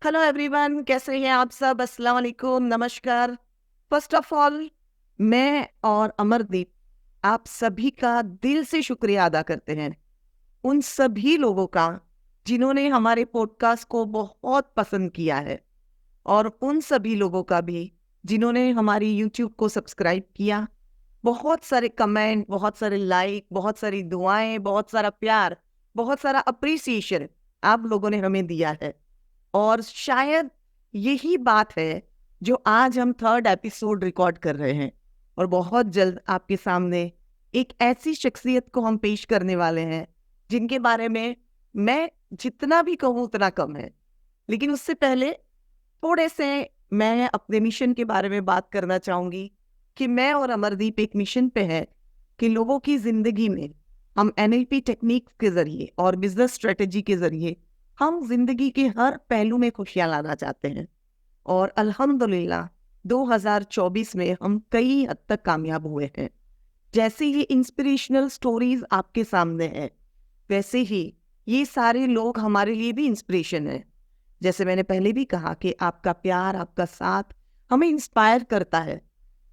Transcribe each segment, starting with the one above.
Hello everyone, कैसे हैं आप सब? अस्सलाम वालेकुम, नमस्कार। फर्स्ट ऑफ ऑल, मैं और अमरदीप आप सभी का दिल से शुक्रिया अदा करते हैं। उन सभी लोगों का जिन्होंने हमारे पॉडकास्ट को बहुत पसंद किया है, और उन सभी लोगों का भी जिन्होंने हमारी यूट्यूब को सब्सक्राइब किया। बहुत सारे कमेंट, बहुत सारे लाइक, बहुत सारी दुआएं, बहुत सारा प्यार, बहुत सारा अप्रिसिएशन आप लोगों ने हमें दिया है। और शायद यही बात है जो आज हम थर्ड एपिसोड रिकॉर्ड कर रहे हैं, और बहुत जल्द आपके सामने एक ऐसी शख्सियत को हम पेश करने वाले हैं जिनके बारे में मैं जितना भी कहूँ उतना कम है। लेकिन उससे पहले थोड़े से मैं अपने मिशन के बारे में बात करना चाहूंगी कि मैं और अमरदीप एक मिशन पे है कि लोगों की जिंदगी में हम एनएलपी टेक्निक के जरिए और बिजनेस स्ट्रेटेजी के जरिए हम जिंदगी के हर पहलू में खुशियां लाना चाहते हैं। और अल्हम्दुलिल्लाह 2024 में हम कई हद तक कामयाब हुए हैं। जैसे ये इंस्पिरेशनल स्टोरीज आपके सामने है, वैसे ही ये सारे लोग हमारे लिए भी इंस्पिरेशन है। जैसे मैंने पहले भी कहा कि आपका प्यार, आपका साथ हमें इंस्पायर करता है।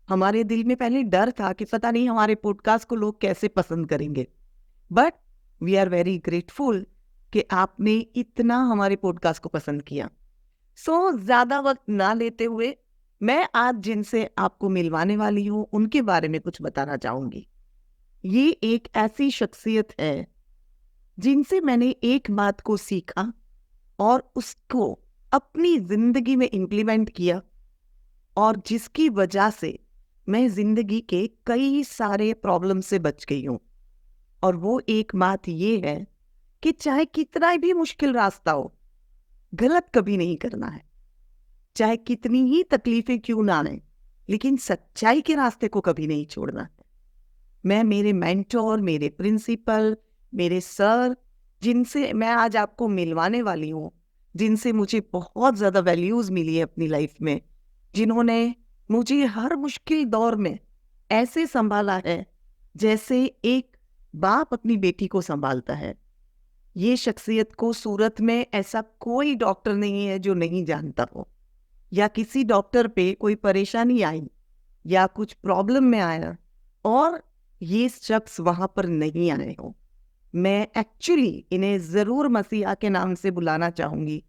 हमारे दिल में पहले डर था कि पता नहीं हमारे पॉडकास्ट को लोग कैसे पसंद करेंगे, but we are very grateful कि आपने इतना हमारे पॉडकास्ट को पसंद किया। ज्यादा वक्त ना लेते हुए मैं आज जिनसे आपको मिलवाने वाली हूँ उनके बारे में कुछ बताना चाहूंगी। ये एक ऐसी शख्सियत है जिनसे मैंने एक बात को सीखा और उसको अपनी जिंदगी में इम्प्लीमेंट किया, और जिसकी वजह से मैं जिंदगी के कई सारे प्रॉब्लम से बच गई हूँ। और वो एक बात ये है कि चाहे कितना भी मुश्किल रास्ता हो, गलत कभी नहीं करना है। चाहे कितनी ही तकलीफें क्यों ना आए, लेकिन सच्चाई के रास्ते को कभी नहीं छोड़ना है। मैं मेरे मेंटोर, मेरे प्रिंसिपल, मेरे सर, जिनसे मैं आज आपको मिलवाने वाली हूँ, जिनसे मुझे बहुत ज़्यादा वैल्यूज़ मिली है अपनी लाइफ में, जिन्होंने मुझे हर मुश्किल दौर में ऐसे संभाला है जैसे एक बाप अपनी बेटी को संभालता है। ये शख्सियत को सूरत में ऐसा कोई डॉक्टर नहीं है जो नहीं जानता हो, या किसी डॉक्टर पे कोई परेशानी आई या कुछ प्रॉब्लम में आया और ये शख्स वहां पर नहीं आए हो। मैं एक्चुअली इन्हें जरूर मसीहा के नाम से बुलाना चाहूंगी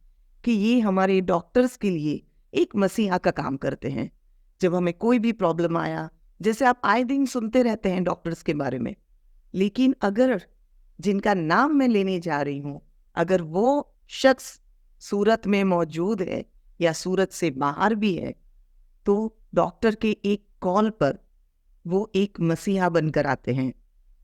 कि ये हमारे डॉक्टर्स के लिए एक मसीहा का काम करते हैं। जब हमें कोई भी प्रॉब्लम आया, जैसे आप आए दिन सुनते रहते हैं डॉक्टर्स के बारे में, लेकिन अगर जिनका नाम मैं लेने जा रही हूँ, अगर वो शख्स सूरत में मौजूद है या सूरत से बाहर भी है, तो डॉक्टर के एक कॉल पर वो एक मसीहा बनकर आते हैं।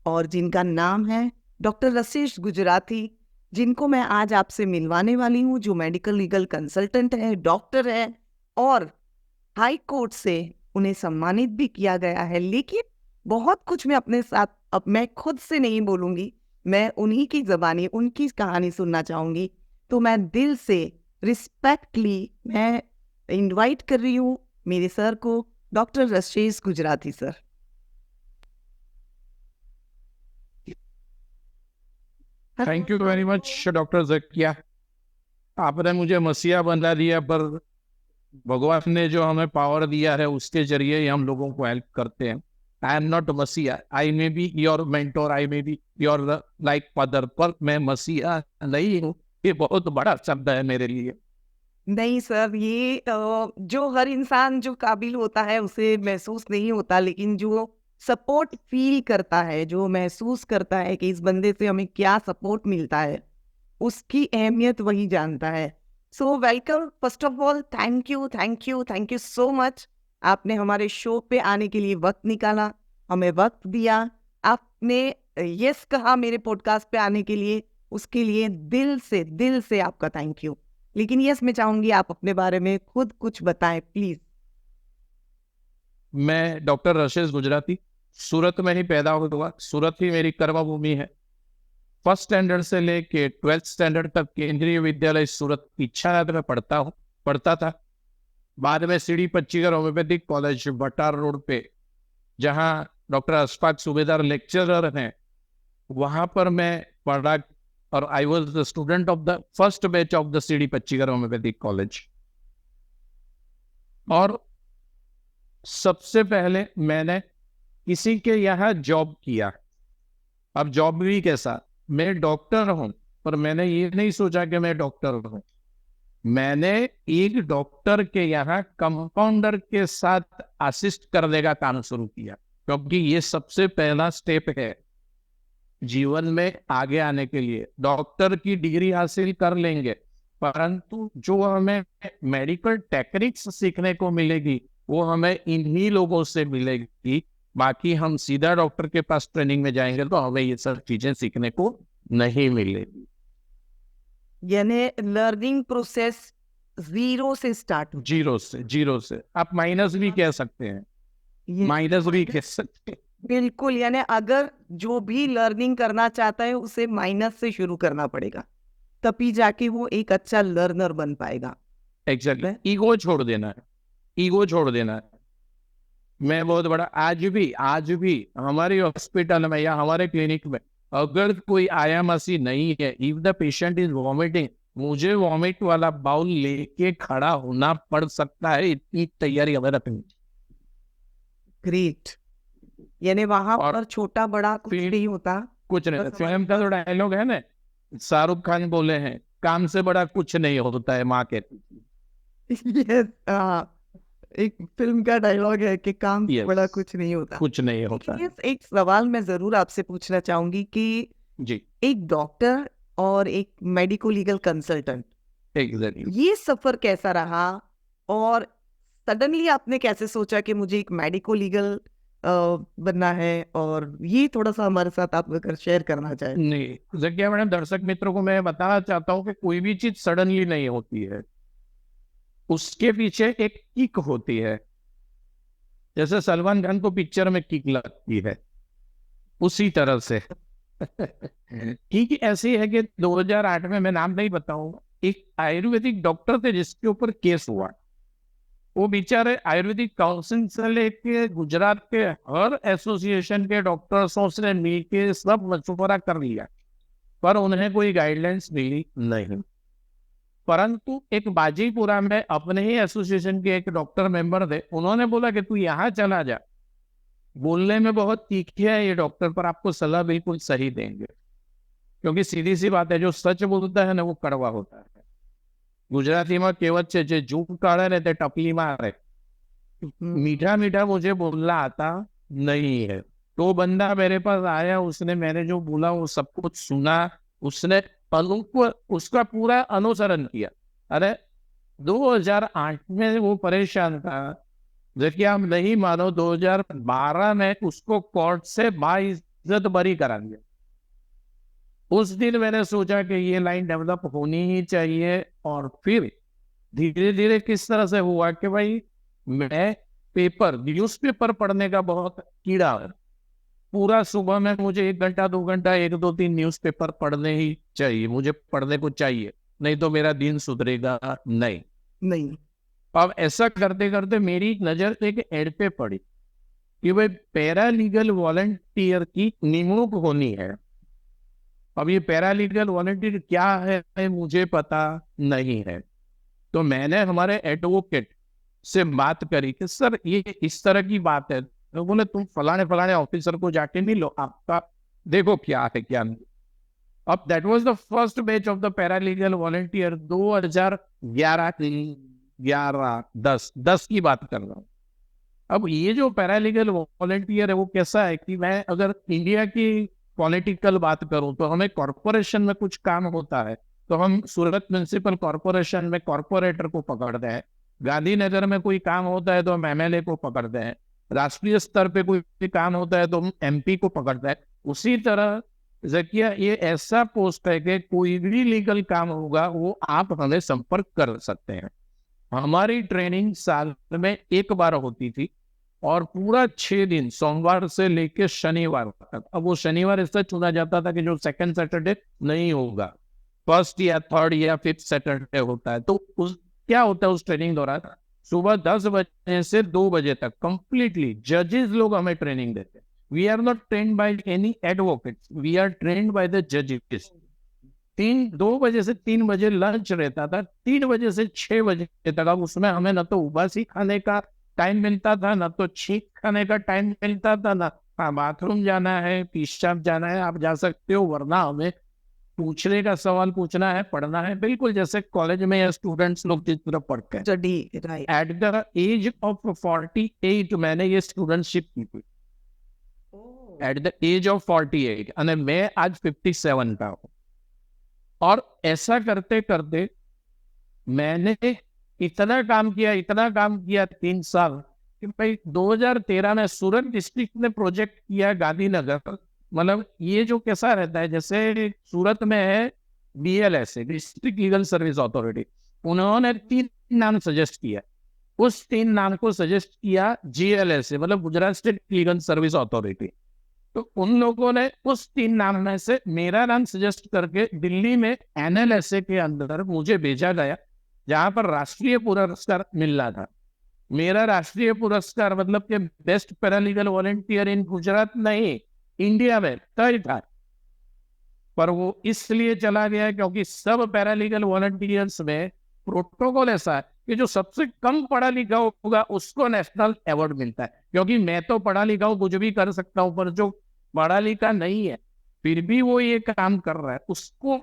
और जिनका नाम है डॉक्टर रशीश गुजराती, जिनको मैं आज आपसे मिलवाने वाली हूँ, जो मेडिकल लीगल कंसल्टेंट है, डॉक्टर है, और हाई कोर्ट से उन्हें सम्मानित भी किया गया है। लेकिन बहुत कुछ मैं अपने साथ, अब मैं खुद से नहीं बोलूंगी, मैं उन्हीं की जबानी, उनकी कहानी सुनना चाहूंगी। तो मैं दिल से रिस्पेक्टली मैं इनवाइट कर रही हूँ मेरे सर को, doctor Rashish Gujarati sir. Thank you very much doctor Zakia. आपने मुझे मसीहा बना दिया, पर भगवान ने जो हमें पावर दिया है उसके जरिए ही हम लोगों को हेल्प करते हैं। आई एम नॉट मसीहा, I may be your mentor, I may be your like father, पर मैं मसीहा नहीं हूँ। ये बहुत बड़ा शब्द है मेरे लिए। नहीं सर, ये जो हर इंसान जो काबिल होता है उसे महसूस नहीं होता, लेकिन जो सपोर्ट फील करता है, जो महसूस करता है कि इस बंदे से हमें क्या सपोर्ट मिलता है, उसकी अहमियत वही जानता है। So welcome, first of all thank you, thank you, thank you so much. आपने हमारे शो पे आने के लिए वक्त निकाला, हमें वक्त दिया, आपने यस कहा मेरे पॉडकास्ट पे आने के लिए, उसके लिए दिल से आपका थैंक यू। लेकिन यस, मैं चाहूंगी आप अपने बारे में खुद कुछ बताएं प्लीज। मैं डॉक्टर रशीश गुजराती सूरत में ही पैदा हुआ। सूरत ही मेरी कर्मभूमि है। फर्स्ट स्टैंडर्ड से लेके 12th स्टैंडर्ड तक केंद्रीय विद्यालय सूरत इच्छा में पढ़ता था। बाद में CD Pachchigar homeopathic college बटार road पे, जहां डॉक्टर अशफाक सूबेदार लेक्चरर हैं, वहां पर मैं पढ़ा और I was the student of the first batch of the CD Pachchigar homeopathic college. और सबसे पहले मैंने किसी के यहाँ जॉब किया। अब जॉब भी कैसा, मैं डॉक्टर हूं, पर मैंने ये नहीं सोचा कि मैं डॉक्टर हूं। मैंने एक डॉक्टर के यहाँ कंपाउंडर के साथ असिस्ट करने का काम शुरू किया, क्योंकि ये सबसे पहला स्टेप है जीवन में आगे आने के लिए। डॉक्टर की डिग्री हासिल कर लेंगे, परंतु जो हमें मेडिकल टेक्निक्स सीखने को मिलेगी वो हमें इन्हीं लोगों से मिलेगी। बाकी हम सीधा डॉक्टर के पास ट्रेनिंग में जाएंगे तो हमें ये सब चीजें सीखने को नहीं मिलेगी। यानी लर्निंग प्रोसेस जीरो से स्टार्ट हो। जीरो से आप माइनस भी कह सकते हैं, माइनस भी कह सकते हैं। बिल्कुल, यानी अगर जो भी लर्निंग करना चाहता है उसे माइनस से शुरू करना पड़ेगा, तभी जाके वो एक अच्छा लर्नर बन पाएगा। एग्जैक्टली, ईगो छोड़ देना है, ईगो छोड़ देना है। मैं बहुत बड़ा, आज भी हमारे हॉस्पिटल में या हमारे क्लिनिक में अगर कोई आयामसी नहीं है, if the patient is vomiting, मुझे वॉमिट वाला बाउल लेके खड़ा होना पड़ सकता है, इतनी तैयारी हमें रखनी। ग्रेट, यानी वहां पर छोटा बड़ा कुछ नहीं होता, कुछ नहीं। फिल्म का तो डायलॉग है ना, शाहरुख खान बोले हैं, काम से बड़ा कुछ नहीं होता है, माँ कहती है। एक फिल्म का डायलॉग है कि काम से बड़ा कुछ नहीं होता, कुछ नहीं होता। एक सवाल मैं जरूर आपसे पूछना चाहूंगी कि जी, एक डॉक्टर और एक मेडिको लीगल कंसल्टेंट, एग्जैक्टली, ये सफर कैसा रहा, और सडनली आपने कैसे सोचा कि मुझे एक मेडिको लीगल बनना है, और ये थोड़ा सा हमारे साथ आप अगर शेयर करना चाहें। नहीं जकिया मैडम, दर्शक मित्रों को मैं बताना चाहता हूँ कि कोई भी चीज सडनली नहीं होती है, उसके पीछे एक किक होती है। जैसे सलमान खान को पिक्चर में किक लगती है, उसी तरह से किक ऐसी है कि 2008 में, मैं नाम नहीं बताऊंगा, एक आयुर्वेदिक डॉक्टर थे जिसके ऊपर केस हुआ। वो बेचारे आयुर्वेदिक काउंसिल से लेके गुजरात के हर एसोसिएशन के डॉक्टर्सों से मिलके सब मशवरा कर लिया, पर उन्हें कोई गाइडलाइंस मिली नहीं। परंतु एक बाजीपुरा में अपने ही एसोसिएशन के एक डॉक्टर मेंबर थे, उन्होंने बोला कि तू यहाँ चला जा, बोलने में बहुत तीखे है ये डॉक्टर, पर आपको सलाह बिल्कुल सही देंगे। क्योंकि सीधी सी बात है, जो सच बोलता है ना वो कड़वा होता है। गुजराती में कहेवत है, जो झूठ काढ़े ने ते टपली मारे। मीठा मीठा मुझे बोलना आता नहीं है। तो बंदा मेरे पास आया, उसने मैंने जो बोला वो सब कुछ सुना, उसने उसका पूरा अनुसरण किया। अरे 2008 में वो परेशान था, देखिए आप नहीं मानो, 2012 में उसको कोर्ट से बाइज्जत बरी करा दिया। उस दिन मैंने सोचा कि ये लाइन डेवलप होनी ही चाहिए। और फिर धीरे धीरे किस तरह से हुआ कि भाई मैं न्यूज़पेपर पढ़ने का बहुत कीड़ा है। पूरा सुबह में मुझे 1 घंटा 2 घंटा 1 2 3 न्यूज़पेपर पढ़ने ही चाहिए, मुझे पढ़ने को चाहिए, नहीं तो मेरा दिन सुधरेगा नहीं। अब ऐसा करते करते मेरी नजर एक एड पे पड़ी कि भाई पैरालीगल वॉलंटियर की निमणूक होनी है। अब ये पैरालीगल वॉलंटियर क्या है मुझे पता नहीं है, तो मैंने हमारे एडवोकेट से बात करी कि सर ये इस तरह की बात है। तो बोले तुम फलाने ऑफिसर को जाके मिलो, आपका देखो क्या है क्या नहीं। अब that was the first batch of the paralegal volunteer, 2011-10 की बात कर रहा हूँ। अब ये जो पैरालीगल वॉलंटियर है वो कैसा है कि मैं अगर इंडिया की पॉलिटिकल बात करूं तो हमें कॉर्पोरेशन में कुछ काम होता है तो हम सूरत म्युनिसिपल कॉर्पोरेशन में कॉर्पोरेटर को पकड़ते हैं, गांधीनगर में कोई काम होता है तो हम एमएलए को पकड़ते हैं, राष्ट्रीय स्तर पे कोई काम होता है तो हम एमपी को पकड़ते हैं। उसी तरह जकिया ये ऐसा पोस्ट है कि कोई भी लीगल काम होगा वो आप हमें संपर्क कर सकते हैं। हमारी ट्रेनिंग साल में एक बार होती थी और पूरा 6 दिन, सोमवार से लेकर शनिवार तक। अब वो शनिवार ऐसा चुना जाता था कि जो सेकंड सैटरडे नहीं होगा, फर्स्ट या थर्ड या फिफ्थ सैटरडे होता है। तो उस क्या होता है उस ट्रेनिंग दौरान, सुबह 10 बजे से 2 बजे तक कंप्लीटली जजेस लोग हमें ट्रेनिंग देते हैं। We are not trained by any advocates, we are trained by the जजेस। 2 बजे से 3 बजे लंच रहता था, 3 बजे से 6 बजे तक। अब उसमें हमें न तो उबासी खाने का टाइम मिलता था, न तो छींक खाने का टाइम मिलता था, ना बाथरूम जाना है, पेशाब जाना है आप जा सकते हो, वरना हमें पूछने का सवाल पूछना है, पढ़ना है, बिल्कुल जैसे कॉलेज में या स्टूडेंट्स लोग जिस तरह पढ़ते हैं। Study, right. At the age of 48 मैंने ये स्टूडेंटशिप की थी, एट द एज ऑफ 48, और मैं आज 57 का हूँ। और ऐसा करते करते मैंने इतना काम किया 3 साल कि भाई 2013 में सूरत डिस्ट्रिक्ट ने प्रोजेक्ट किया गांधीनगर। मतलब ये जो कैसा रहता है, जैसे सूरत में है BLS, district legal service authority, उन्होंने 3 नाम सजेस्ट किया, उस 3 नाम को सजेस्ट किया GLS, मतलब Gujarat state legal service authority. तो उन लोगों ने उस 3 नाम में से मेरा नाम सजेस्ट करके दिल्ली में NLSA के अंदर मुझे भेजा गया, जहां पर राष्ट्रीय पुरस्कार मिल रहा था। मेरा राष्ट्रीय पुरस्कार मतलब कि बेस्ट पैरालीगल वॉलंटियर इन गुजरात नहीं, इंडिया में तय था। पर वो इसलिए चला गया क्योंकि सब पैरालीगल वॉलंटियर्स में प्रोटोकॉल ऐसा है कि जो सबसे कम पढ़ा लिखा होगा उसको नेशनल अवार्ड मिलता है। क्योंकि मैं तो पढ़ा लिखा हूँ, कुछ भी कर सकता हूँ, पर जो पढ़ा लिखा नहीं है फिर भी वो ये काम कर रहा है, उसको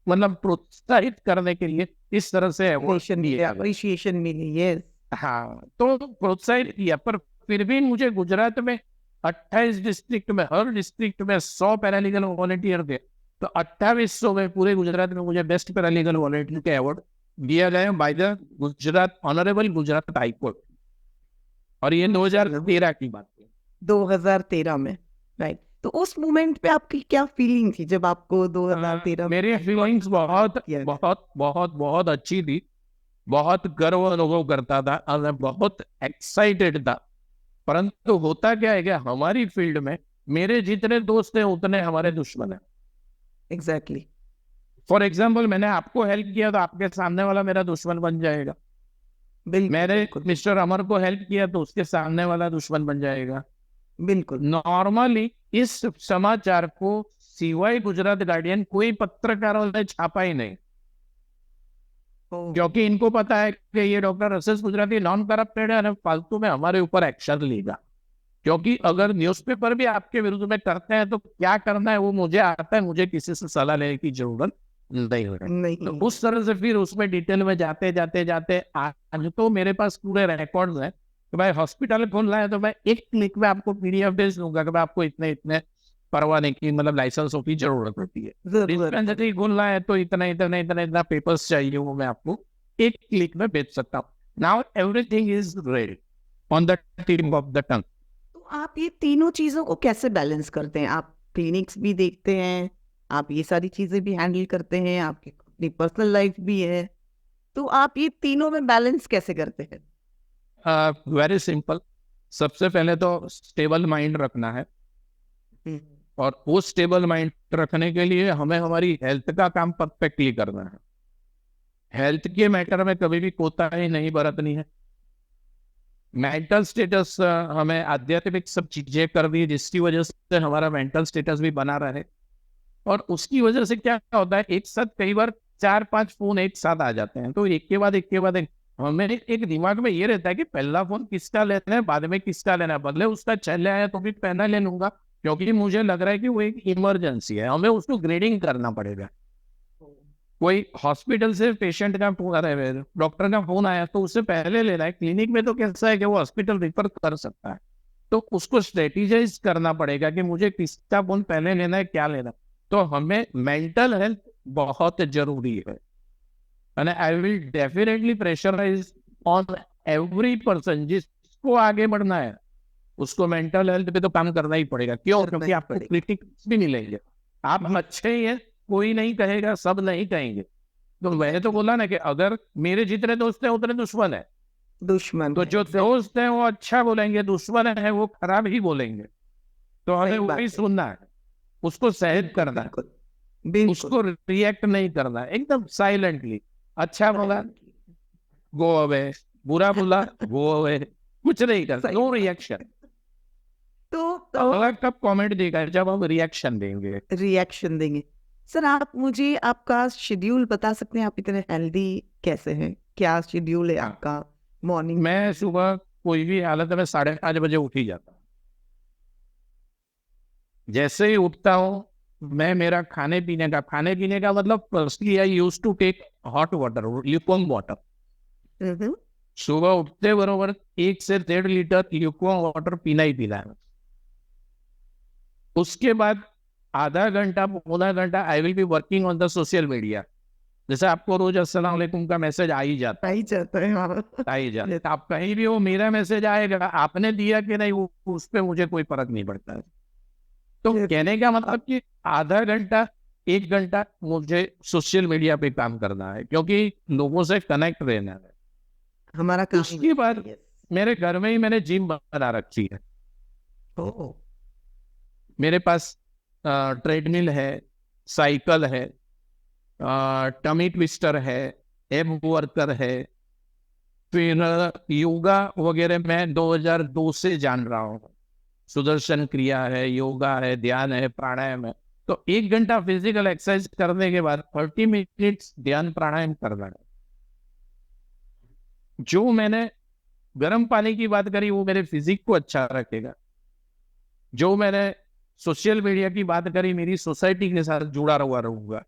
मतलब प्रोत्साहित करने के लिए इस तरह से अप्रिशिएशन मिली। यस, हाँ, तो प्रोत्साहित किया। पर फिर भी मुझे गुजरात में 28 डिस्ट्रिक्ट में, हर डिस्ट्रिक्ट में 100 पैरालीगल वॉलंटियर थे, तो 2800 में पूरे गुजरात में मुझे बेस्ट पैरालीगल वॉलंटियर के अवार्ड दिया गया by the Gujarat honourable Gujarat high court. और ये 2013 की बात है, 2013 में, राइट। तो उस मोमेंट पे आपकी क्या फीलिंग थी जब आपको 2013 मेरी फीलिंग्स बहुत बहुत बहुत बहुत अच्छी थी, बहुत गर्व अनुभव करता था और मैं बहुत एक्साइटेड था। परंतु होता क्या है कि हमारी फील्ड में मेरे जितने दोस्त हैं उतने हमारे दुश्मन हैं। एग्जैक्टली। फॉर एग्जाम्पल, मैंने आपको हेल्प किया तो आपके सामने वाला मेरा दुश्मन बन जाएगा। मैंने मिस्टर अमर को हेल्प किया तो उसके सामने वाला दुश्मन बन जाएगा। बिल्कुल। नॉर्मली इस समाचार को सिवाय गुजरात गार्डियन कोई पत्रकारों ने छापा ही नहीं, क्योंकि इनको पता है कि ये doctor SS Gujarati non corrupted है और फालतू में हमारे ऊपर एक्शन लेगा। क्योंकि अगर न्यूज़पेपर भी आपके विरुद्ध में करते हैं तो क्या करना है वो मुझे आता है, मुझे किसी से सलाह लेने की जरूरत नहीं। तो उस तरह से फिर उसमें डिटेल में जाते जाते आज तो मेरे पास पूरे रिकॉर्ड्स हैं कि भाई हॉस्पिटल खोलना है तो मैं एक क्लिक में आपको PDF भेज दूंगा कि भाई आपको इतने परवाने की मतलब लाइसेंसों की जरूरत होती है, डिस्पेंसरी खोलना है तो इतना पेपर्स चाहिए, वो मैं आपको एक क्लिक में भेज सकता हूँ। Now everything is ready on the tip of the tongue. तो आप ये तीनों चीजों को कैसे बैलेंस करते हैं? आप क्लिनिक्स भी देखते हैं, आप ये सारी चीजें भी हैंडल करते हैं, आपकी अपनी पर्सनल लाइफ भी है, तो आप ये तीनों में बैलेंस कैसे करते हैं? Very simple. सबसे पहले तो स्टेबल माइंड रखना है, और वो स्टेबल माइंड रखने के लिए हमें हमारी हेल्थ का काम परफेक्टली करना है। हेल्थ के मैटर में कभी भी कोताही नहीं बरतनी है। मेंटल स्टेटस हमें आध्यात्मिक सब चीजें कर दी जिसकी वजह से हमारा मेंटल स्टेटस भी बना रहे। और उसकी वजह से क्या होता है, एक साथ कई बार 4-5 फोन एक साथ आ जाते हैं, तो एक के बाद एक हमें एक दिमाग में ये रहता है कि पहला फोन किसका लेना है, बाद में किसका लेना है, बदले उसका चल आया तो भी पहला ले लूंगा क्योंकि मुझे लग रहा है कि वो एक इमरजेंसी है। हमें उसको ग्रेडिंग करना पड़ेगा। कोई हॉस्पिटल से पेशेंट का फोन आ रहा है, डॉक्टर का फोन आया तो उससे पहले लेना है। क्लिनिक में तो कैसा है कि वो हॉस्पिटल रिफर कर सकता है, तो उसको स्ट्रेटेजाइज करना पड़ेगा कि मुझे किसका फोन पहले लेना है, क्या लेना। तो हमें मेंटल हेल्थ बहुत जरूरी है। and I will definitely pressurize on every person जिसको आगे बढ़ना है उसको मेंटल हेल्थ पे तो काम करना ही पड़ेगा। क्यों? क्योंकि आपको क्रिटिक्स भी मिलेंगे। आप अच्छे ही हैं, कोई नहीं कहेगा, सब नहीं कहेंगे। तो मैंने तो बोला ना कि अगर मेरे जितने दोस्त हैं उतने दुश्मन है। तो जो दोस्त है वो अच्छा बोलेंगे, दुश्मन है वो खराब ही बोलेंगे। तो हमें वही सुनना है, उसको सहन करना है, उसको रिएक्ट नहीं करना है, एकदम साइलेंटली। अच्छा बोला गो अवे, बुरा बोला गो अवे, कुछ नहीं करना, नो रिएक्शन। तो अगला कब कमेंट देगा? जब हम रिएक्शन देंगे। सर आप मुझे आपका शेड्यूल बता सकते हैं, आप इतने हेल्दी कैसे हैं, क्या शेड्यूल है हाँ, आपका मॉर्निंग? मैं सुबह कोई भी हालत में 5:30 बजे उठ ही जाता हूँ। जैसे ही उठता हूँ मैं मेरा खाने पीने का मतलब firstly I use to take hot water, lukewarm water. Hmm. सुबह उठते बरोबर 1 से 1.5 लीटर ल्यूकवार्म वाटर पीना ही पीना है। उसके बाद आधा घंटा पौना घंटा I will be working on the social media. जैसे आपको रोज अस्सलाम वालेकुम का मैसेज आ ही जाता है, नहीं चाहता है हाँ। आ ही जाता है। तो आप कहीं भी हो मेरा मैसेज आएगा, आपने दिया कि नहीं उस पर मुझे कोई फर्क नहीं पड़ता है। तो कहने का मतलब कि आधा घंटा 1 घंटा मुझे सोशल मीडिया पे काम करना है, क्योंकि लोगों से कनेक्ट रहना है। हमारा काम। उसके बाद मेरे घर में ही मैंने जिम बना रखी है। ओ मेरे पास ट्रेडमिल है, साइकिल है, टमी ट्विस्टर है, एब वर्कर है, फिर योगा वगैरह मैं 2002 से जान रहा हूँ। सुदर्शन क्रिया है, योगा है, ध्यान है, प्राणायाम है। तो 1 घंटा फिजिकल एक्सरसाइज करने के बाद 30 मिनट्स ध्यान प्राणायाम करना है। जो मैंने गर्म पानी की बात करी वो मेरे फिजिक को अच्छा रखेगा। जो मैंने सोशल मीडिया की बात करी मेरी सोसाइटी के साथ जुड़ा हुआ रहूंगा।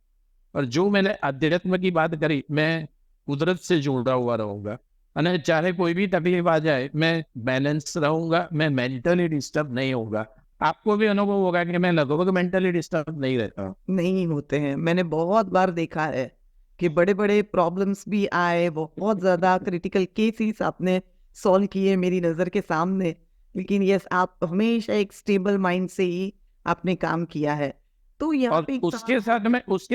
और जो मैंने अध्यात्म की बात करी मैं कुदरत से जुड़ा हुआ रहूंगा। और चाहे कोई भी तकलीफ आ जाए मैं बैलेंस रहूंगा, मैं मेंटली डिस्टर्ब नहीं होगा। आपको भी अनुभव होगा कि मैं लगभग मेंटली डिस्टर्ब नहीं रहता। नहीं होते हैं, मैंने बहुत बार देखा है कि बड़े बड़े प्रॉब्लम्स भी आए, बहुत ज्यादा क्रिटिकल केसेस आपने सॉल्व किए मेरी नजर के सामने, लेकिन यस आप हमेशा एक स्टेबल माइंड से ही आपने काम किया है। तो यहाँ और पे उसके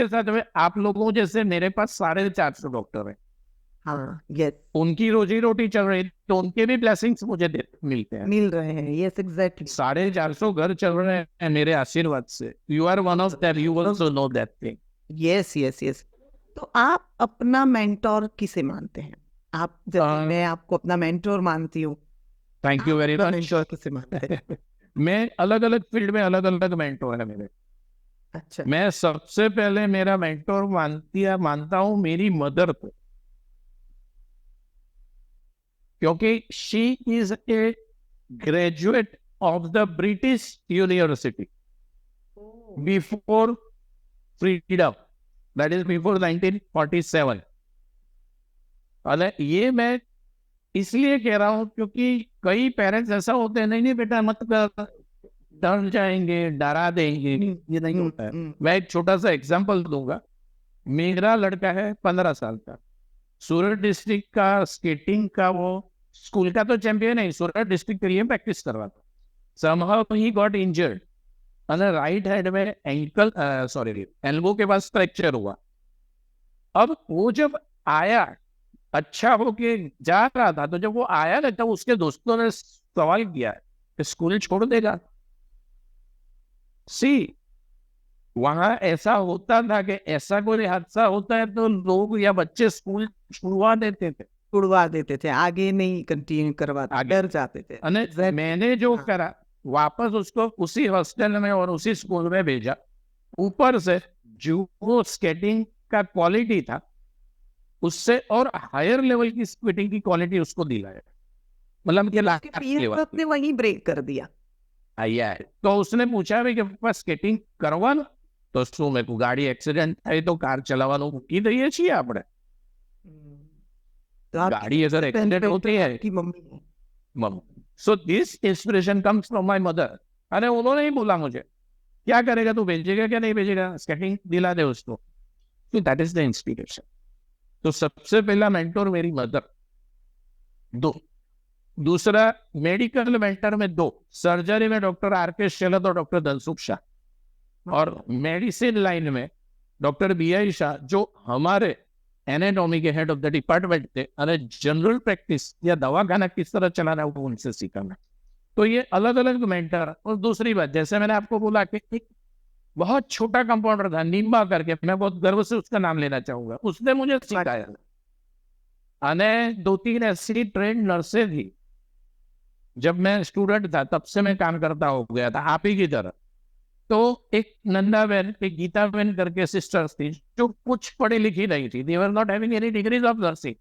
साथ में आप लोगों जैसे मेरे पास 450 डॉक्टर हैं। हाँ यस उनकी रोजी रोटी चल रही तो उनके भी ब्लेसिंग्स मुझे मिलते हैं। मिल रहे हैं, यस एग्जैक्टली। 450 घर चल रहे हैं मेरे आशीर्वाद से। You are one of that, you also know that thing. Yes yes yes. तो आप अपना मेंटोर किसे मानते हैं? आप जैसे मैं आपको अपना मेंटोर मानती हूँ, thank you very much. Mentor किसे मानते हैं? मैं अलग अलग फील्ड में अलग अलग मेंटोर है मेरे। अच्छा। मैं सबसे पहले मेरा मेंटोर मानता हूँ मेरी मदर को, क्योंकि she is a graduate of the British university before freedom, that is before 1947। और ये मैं इसलिए कह रहा हूँ क्योंकि कई पेरेंट्स ऐसा होते हैं, नहीं नहीं बेटा मत कर, डर जाएंगे, डरा देंगे, ये नहीं होता है। मैं एक छोटा सा एग्जांपल दूंगा। मेरा लड़का है 15 साल का, सूरत डिस्ट्रिक्ट का स्केटिंग का वो स्कूल का तो चैंपियन है, सूरत डिस्ट्रिक्ट के लिए प्रैक्टिस कर रहा था। समहाउ ही गॉट इंजर्ड और राइट हैंड में एंकल सॉरी एल्बो के पास फ्रैक्चर हुआ। अब वो जब आया अच्छा होके जा रहा था, तो जब वो आया ना तब उसके दोस्तों ने सवाल किया कि स्कूल छोड़ देगा। सी वहां ऐसा होता था कि ऐसा कोई हादसा होता है तो लोग या बच्चे स्कूल छुड़वा देते थे, उड़वा देते थे, आगे नहीं कंटिन्यू करवाते, डर जाते थे। अने मैंने जो करा वापस उसको उसी हॉस्टल में और उसी स्कूल में भेजा। ऊपर से जो स्केटिंग का क्वालिटी था उससे और हायर लेवल की स्केटिंग की क्वालिटी उसको दिलाया। मतलब ने वही ब्रेक कर दिया। तो उसने पूछा भाई कि पापा स्केटिंग करवा लो, तो શું મેં ગાડી એક્સિડન્ટ થઈ તો કાર ચલાવવાનું મૂકી દઈએ છીએ આપણે। गाड़ी अगर एक्सीडेंट होती है कि mummy so this inspiration comes from my mother. अरे उन्होंने ही बोला मुझे क्या करेगा तू, भेजेगा क्या नहीं भेजेगा, स्केटिंग दिला दे उसको। तो दैट इज द इंस्पिरेशन। तो सबसे पहला मेंटोर मेरी मदर। दूसरा मेडिकल मेंटर में 2, सर्जरी में डॉक्टर आर.के. शेलत और डॉक्टर धनसुख शाह, और मेडिसिन लाइन में डॉक्टर बी.आई. शाह जो हमारे एनाटॉमी के हेड ऑफ द डिपार्टमेंट थे। अरे जनरल प्रैक्टिस या दवाखाना किस तरह चलाना है वो उनसे सीखा मैं। तो ये अलग अलग मेंटर। और दूसरी बात जैसे मैंने आपको बोला कि एक बहुत छोटा कंपाउंडर था नींबा करके, मैं बहुत गर्व से उसका नाम लेना चाहूंगा, उसने मुझे सिखाया। अने 2-3 ऐसी ट्रेन नर्सें थी, जब मैं स्टूडेंट था तब से मैं काम करता हो गया था आप ही की तरह। तो एक नंदा बहन, एक गीता बहन करके सिस्टर्स थी जो कुछ पढ़ी लिखी नहीं थी, they were not having any degrees of nursing,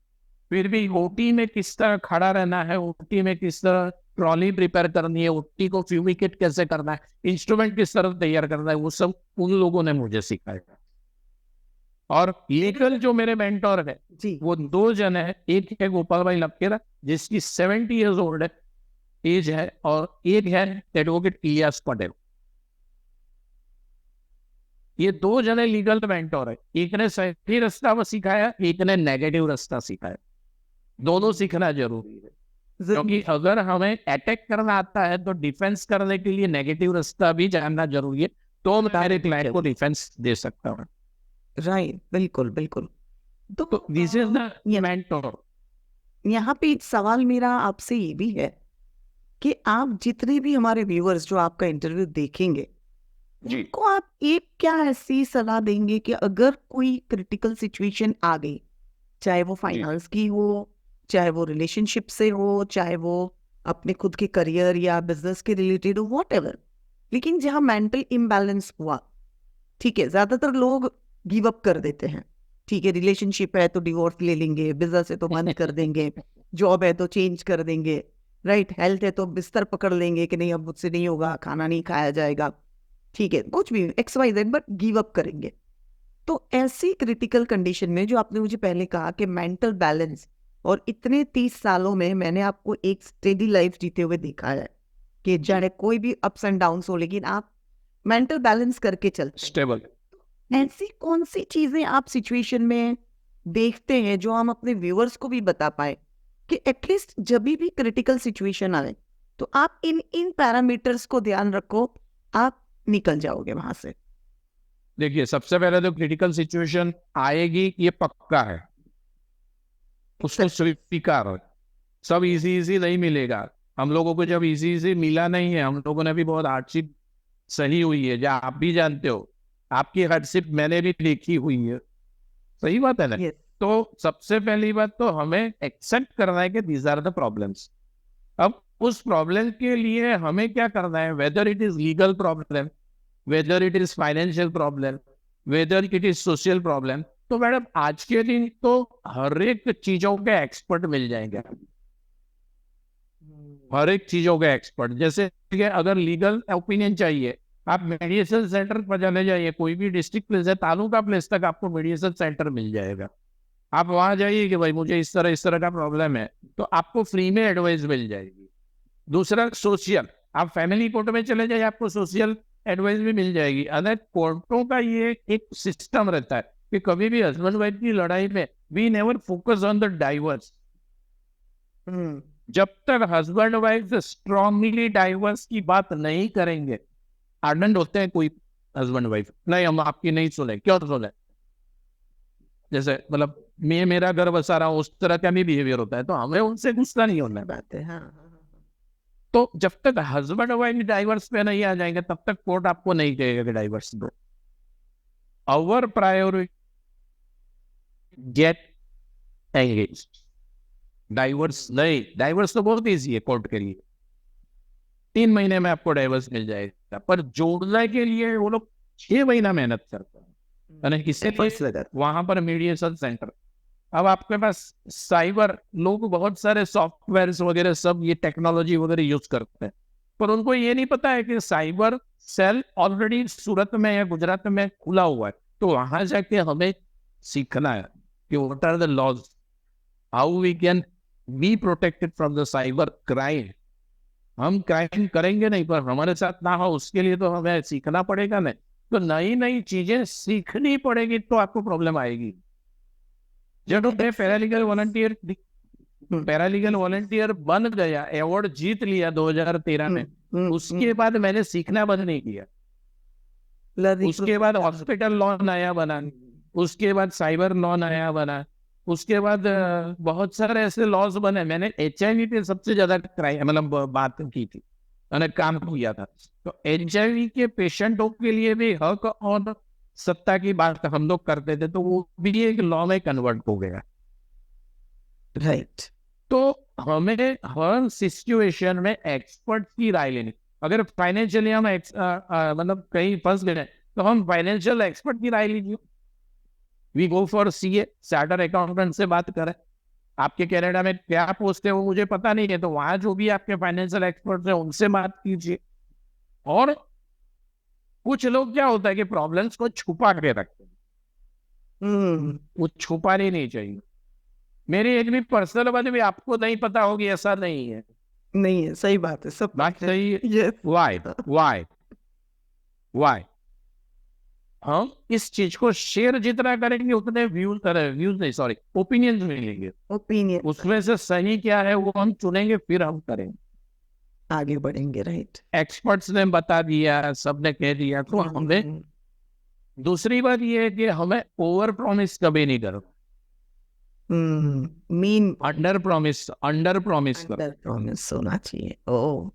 फिर भी ओटी में किस तरह खड़ा रहना है, ओटी में किस तरह ट्रॉली प्रिपेयर करनी है, ओटी को फ्यूमिकेट कैसे करना है, इंस्ट्रूमेंट किस तरह तैयार करना है, वो सब उन लोगों ने मुझे सिखाया। और लीगल जो मेरे मेंटोर है जी वो 2 जन है, एक है गोपाल भाई लपकेरा जिसकी 70 ईयर्स ओल्ड है एज है, और एक है एडवोकेट इलियास पटेल। ये 2 जने लीगल मेंटोर है, एक ने सही रास्ता सिखाया, एक ने नेगेटिव रास्ता सिखाया। दोनों सीखना जरूरी है, क्योंकि अगर हमें अटैक करना आता है तो डिफेंस करने के लिए नेगेटिव रास्ता भी जानना जरूरी है, तो मैं मेरे क्लाइंट को डिफेंस दे सकता हूँ। राइट, बिल्कुल बिल्कुल। तो दिस इज द मेंटोर। यहाँ पे एक सवाल मेरा आपसे ये भी है कि आप जितने भी हमारे व्यूअर्स जो आपका इंटरव्यू देखेंगे, उनको आप एक क्या ऐसी सलाह देंगे कि अगर कोई क्रिटिकल सिचुएशन आ गई, चाहे वो फाइनेंस की हो, चाहे वो रिलेशनशिप से हो, चाहे वो अपने खुद के करियर या बिजनेस के रिलेटेड हो, व्हाटएवर, लेकिन जहाँ मेंटल इम्बैलेंस हुआ, ठीक है, ज्यादातर लोग गिव अप कर देते हैं, ठीक है, रिलेशनशिप है तो डिवोर्स ले लेंगे, बिजनेस है तो बंद कर देंगे, जॉब है तो चेंज कर देंगे, राइट, हेल्थ है तो बिस्तर पकड़ लेंगे कि नहीं अब मुझसे नहीं होगा, खाना नहीं खाया जाएगा, ठीक है, कुछ भी XYZ, बट गिव अप करेंगे। तो ऐसी क्रिटिकल कंडीशन में जो आपने मुझे पहले कहा कि मेंटल बैलेंस, और इतने 30 सालों में मैंने आपको एक स्टेडी लाइफ जीते हुए देखा है कि चाहे कोई भी अप्स एंड डाउन्स हो, लेकिन आप मेंटल बैलेंस करके चलते स्टेबल। ऐसी कौन सी चीजें आप सिचुएशन में देखते हैं जो हम अपने व्यूअर्स को भी बता पाए कि एटलीस्ट जब भी क्रिटिकल सिचुएशन आए तो आप इन इन पैरामीटर्स को ध्यान रखो, आप निकल जाओगे वहां से। देखिए, सबसे पहले तो क्रिटिकल सिचुएशन आएगी, ये पक्का है, उसको स्वीकार हो। सब इजी नहीं मिलेगा, हम लोगों को जब इजी मिला नहीं है, हम लोगों ने भी बहुत हार्डशिप सही हुई है, जो आप भी जानते हो, आपकी हार्डशिप मैंने भी देखी हुई है, सही बात है ना। तो सबसे पहली बात तो हमें एक्सेप्ट करना है कि दीज आर द प्रॉब्लम्स। अब उस प्रॉब्लम के लिए हमें क्या करना है, whether it is legal problem, whether it is financial problem, whether it is social problem, तो मैडम आज के दिन तो हर एक चीजों के एक्सपर्ट मिल जाएंगे, हर एक चीजों के एक्सपर्ट। जैसे कि अगर लीगल ओपिनियन चाहिए, आप मेडिएशन सेंटर पर चले जाइए, कोई भी डिस्ट्रिक्ट प्लेस है, तालुका प्लेस तक आपको मेडिएशन सेंटर मिल जाएगा। आप वहां जाइए कि भाई मुझे इस तरह का प्रॉब्लम है, तो आपको फ्री में एडवाइस मिल जाएगी। दूसरा सोशल, आप फैमिली कोर्ट में चले जाइए, आपको सोशल एडवाइस भी मिल जाएगी। अगर कोर्टों का ये एक सिस्टम रहता है कि कभी भी हस्बैंड वाइफ की लड़ाई में we never focus on the divorce. जब तक हस्बैंड वाइफ स्ट्रांगली डाइवर्स की बात नहीं करेंगे, आर्डेंट होते हैं कोई हस्बैंड वाइफ, नहीं हम आपकी नहीं सुने, क्यों सुने, जैसे मतलब मैं मेरा घर बसा रहा हूँ, उस तरह का भी बिहेवियर होता है, तो हमें उनसे गुस्सा नहीं होना बात है। हाँ। तो जब तक हस्बैंड वाइफ डाइवर्स पे नहीं आ जाएंगे, तब तक कोर्ट आपको नहीं कहेगा कि डाइवर्स दो। Our priority get engage, divorce नहीं, डाइवर्स तो बहुत ईजी है कोर्ट के लिए, 3 महीने में आपको डाइवर्स मिल जाएगा, पर जोड़ने के लिए वो लोग 6 महीना मेहनत करते हैं, इससे वहां पर मीडिएशन सेंटर। अब आपके पास साइबर लोग बहुत सारे सॉफ्टवेयर वगैरह सब ये टेक्नोलॉजी वगैरह यूज करते हैं, पर उनको ये नहीं पता है कि साइबर सेल ऑलरेडी सूरत में या गुजरात में खुला हुआ है, तो वहां जाके हमें सीखना है कि what are the laws, how we can be protected from the cyber crime. हम क्राइम करेंगे नहीं, पर हमारे साथ ना हो उसके लिए तो हमें सीखना पड़ेगा ना। तो नई नई चीजें सीखनी पड़ेगी, तो आपको प्रॉब्लम आएगी। जब मैं पैरालीगल वॉलंटियर बन गया, अवार्ड जीत लिया 2013 में, उसके बाद मैंने सीखना बंद नहीं किया। उसके बाद हॉस्पिटल लॉ नया बना, उसके बाद साइबर लॉ नया बना, उसके बाद बहुत सारे ऐसे लॉज बने। मैंने HIV पे सबसे ज्यादा मतलब बात की थी, मैंने काम किया था। तो HIV के पेशेंटों के लिए भी हक और सत्ता की बात हम लोग करते थे, तो वो भी एक लॉ में कन्वर्ट हो गया। राइट। तो हमें हर सिचुएशन में एक्सपर्ट की राय लेनी। अगर फाइनेंशियली हम मतलब कहीं फंस गए तो हम फाइनेंशियल एक्सपर्ट की राय लीजिए। We go for CA, charter accountant से बात करें। आपके कनाडा में क्या पोस्ट है वो मुझे पता नहीं है, तो वहां जो भी आपके फाइनेंशियल एक्सपर्ट है उनसे बात कीजिए। और कुछ लोग क्या होता है कि प्रॉब्लम्स को छुपा के रखते हैं, वो छुपाने नहीं चाहिए। मेरी एक भी पर्सनल बात भी आपको नहीं पता होगी ऐसा नहीं है, नहीं है, सही बात है, सब बात सही है। Yes. वाई वाई हम इस चीज को शेयर जितना करेंगे उतने व्यूज नहीं, सॉरी, ओपिनियंस मिलेंगे। ओपिनियन उसमें से सही क्या है वो हम चुनेंगे, फिर हम करेंगे। आगे बढ़ेंगे, राइट। एक्सपर्ट्स ने बता दिया, सबने कह दिया, तो हमें दूसरी बात ये है कि हमें ओवर प्रॉमिस कभी नहीं करो, मीन अंडर प्रॉमिस करो। प्रॉमिस होना चाहिए। ओ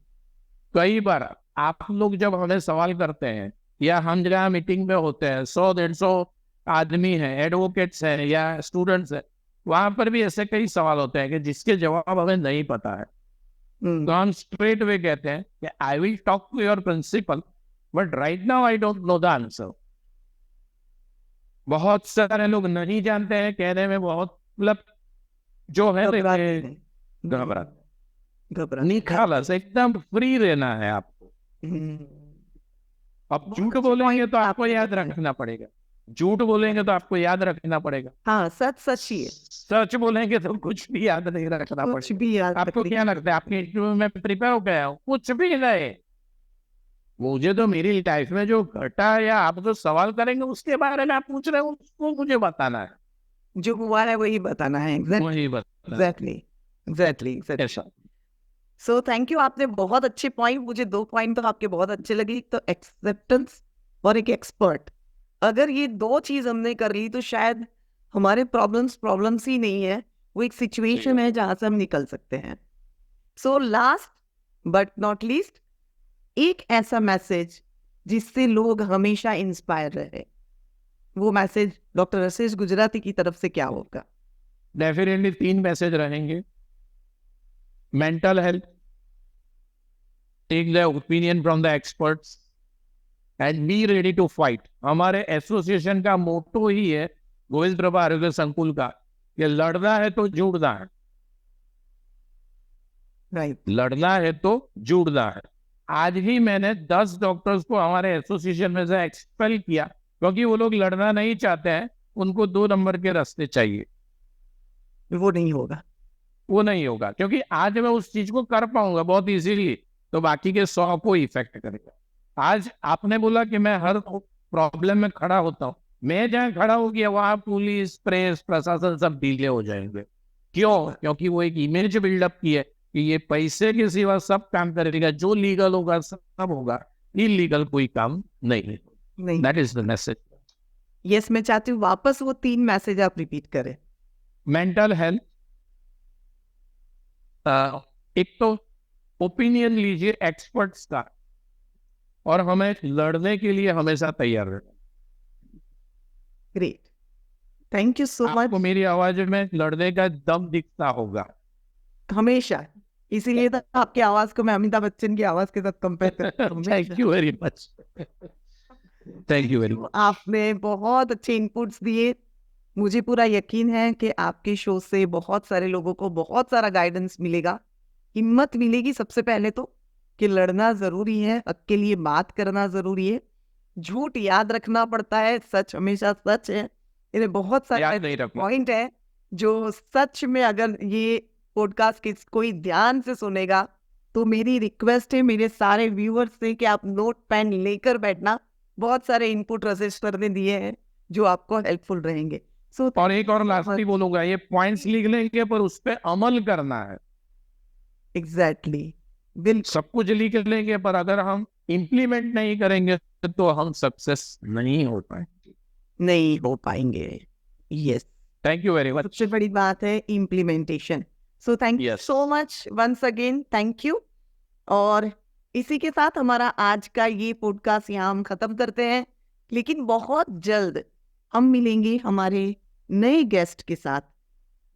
कई बार आप लोग जब हमें सवाल करते हैं या हम जगह मीटिंग में होते हैं, 100-150 आदमी हैं, एडवोकेट्स हैं या स्टूडेंट्स हैं, वहां पर भी ऐसे कई सवाल होते हैं कि जिसके जवाब हमें नहीं पता है। तो हम स्ट्रेट वे कहते हैं कि I will talk to your principal but right now I don't know the answer. बहुत सारे लोग नहीं जानते हैं, कहने में बहुत मतलब जो है घबरा निखालस, एकदम फ्री रहना है आपको। अब झूठ बोलेंगे तो आपको याद रखना पड़ेगा, झूठ बोलेंगे तो आपको याद रखना पड़ेगा। हाँ, सच सच ही है। सच बोलेंगे तो कुछ भी याद नहीं रखना कुछ पड़ेगा। भी याद आपको क्या लगता है आपके इंटरव्यू में प्रिपेयर हो गया हूँ? कुछ भी नहीं। मुझे तो मेरी लाइफ में जो घटा है या आप जो सवाल करेंगे उसके बारे में आप पूछ रहे हो, उसको मुझे बताना है, जो हुआ है वही बताना है। वही बताना है। एग्जैक्टली। ऐसा। सो थैंक यू, आपने बहुत अच्छे पॉइंट, मुझे 2 पॉइंट तो आपके बहुत अच्छे लगे। एक तो एक्सेप्टेंस और एक एक्सपर्ट। अगर ये 2 चीज हमने कर ली तो शायद हमारे प्रॉब्लम्स ही नहीं है, वो एक सिचुएशन है जहां से हम निकल सकते हैं। So last but not least, एक ऐसा मैसेज जिससे लोग हमेशा इंस्पायर रहे, वो मैसेज डॉक्टर आशीष गुजराती की तरफ से क्या होगा? डेफिनेटली 3 मैसेज रहेंगे। Mental health, take the opinion from the experts and be ready to fight. हमारे एसोसिएशन का मोटो ही है, गोविंद प्रभा आरोग्य संकुल का, कि लड़ना है तो जुड़ना है। राइट, लड़ना है तो जुड़ना है। आज ही मैंने 10 डॉक्टर्स को हमारे एसोसिएशन में से एक्सपेल किया, क्योंकि वो लोग लड़ना नहीं चाहते हैं, उनको 2 नंबर के रास्ते चाहिए। वो नहीं होगा, वो नहीं होगा, क्योंकि आज मैं उस चीज को कर पाऊंगा बहुत इजीली, तो बाकी के 100 को इफेक्ट करेगा। आज आपने बोला कि मैं हर प्रॉब्लम में खड़ा होता हूँ, मैं जहाँ खड़ा हो गया वहां पुलिस, प्रेस, प्रशासन सब ढीले हो जाएंगे। क्यों? क्योंकि वो एक इमेज बिल्डअप की है कि ये पैसे के सिवा सब काम करेगा, जो लीगल होगा सब होगा, इलीगल कोई काम नहीं। That is the message. Yes, मैं चाहती हूँ वापस वो 3 मैसेज आप रिपीट करें। मेंटल हेल्थ, एक तो ओपिनियन लीजिए एक्सपर्ट्स का, और हमें लड़ने के लिए हमेशा तैयार रहना। Great, thank you so much. आपको मेरी आवाज में लड़ने का दम दिखता होगा हमेशा, इसीलिए तो आपकी आवाज को मैं अमिताभ बच्चन की आवाज के साथ कंपेयर करता हूँ। Thank you very much, thank you very much. आपने बहुत अच्छे इनपुट्स दिए। मुझे पूरा यकीन है कि आपके शो से बहुत सारे लोगों को बहुत सारा गाइडेंस मिलेगा, हिम्मत मिलेगी सबसे पहले तो, कि लड़ना जरूरी है, हक के लिए बात करना जरूरी है, झूठ याद रखना पड़ता है, सच हमेशा सच है। इन्हें बहुत सारे पॉइंट है जो सच में, अगर ये पॉडकास्ट कोई ध्यान से सुनेगा तो मेरी रिक्वेस्ट है मेरे सारे व्यूअर्स से कि आप नोट पेन लेकर बैठना। बहुत सारे इनपुट रजिस्टर ने दिए हैं जो आपको हेल्पफुल रहेंगे। और एक और लास्टली बोलूंगा, ये पॉइंट्स लिख लेंगे पर उस पर अमल करना है। एग्जैक्टली, बिल्कुल। सब कुछ लिख लेंगे पर अगर हम इम्प्लीमेंट नहीं करेंगे तो हम सक्सेस नहीं हो पाएंगे। Yes, thank you very much. सबसे बड़ी बात है implementation. So thank you so much once again, thank you. और इसी के साथ हमारा आज का ये पॉडकास्ट यहाँ हम खत्म करते हैं, लेकिन बहुत जल्द हम मिलेंगे हमारे नए गेस्ट के साथ।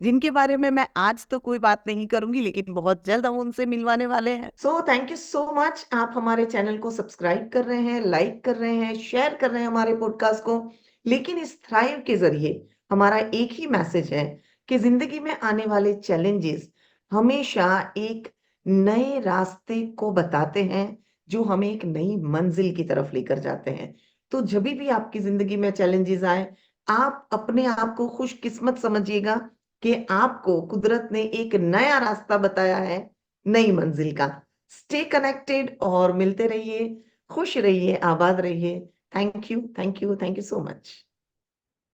जिनके बारे में मैं आज तो कोई बात नहीं करूंगी, लेकिन बहुत जल्द हम उनसे मिलवाने वाले हैं। सो थैंक यू सो मच। आप हमारे चैनल को सब्सक्राइब कर रहे हैं, लाइक कर रहे हैं, शेयर कर रहे हैं हमारे पॉडकास्ट को। लेकिन इस थ्राइव के जरिए हमारा एक ही मैसेज है कि जिंदगी में आने वाले चैलेंजेस हमेशा एक नए रास्ते को बताते हैं, जो हमें एक नई मंजिल की तरफ लेकर जाते हैं। तो जब भी आपकी जिंदगी में चैलेंजेस आए, आप अपने आप को खुशकिस्मत समझिएगा कि आपको कुदरत ने एक नया रास्ता बताया है, नई मंजिल का। स्टे कनेक्टेड और मिलते रहिए, खुश रहिए, आबाद रहिए। Thank you, thank you, thank you so much.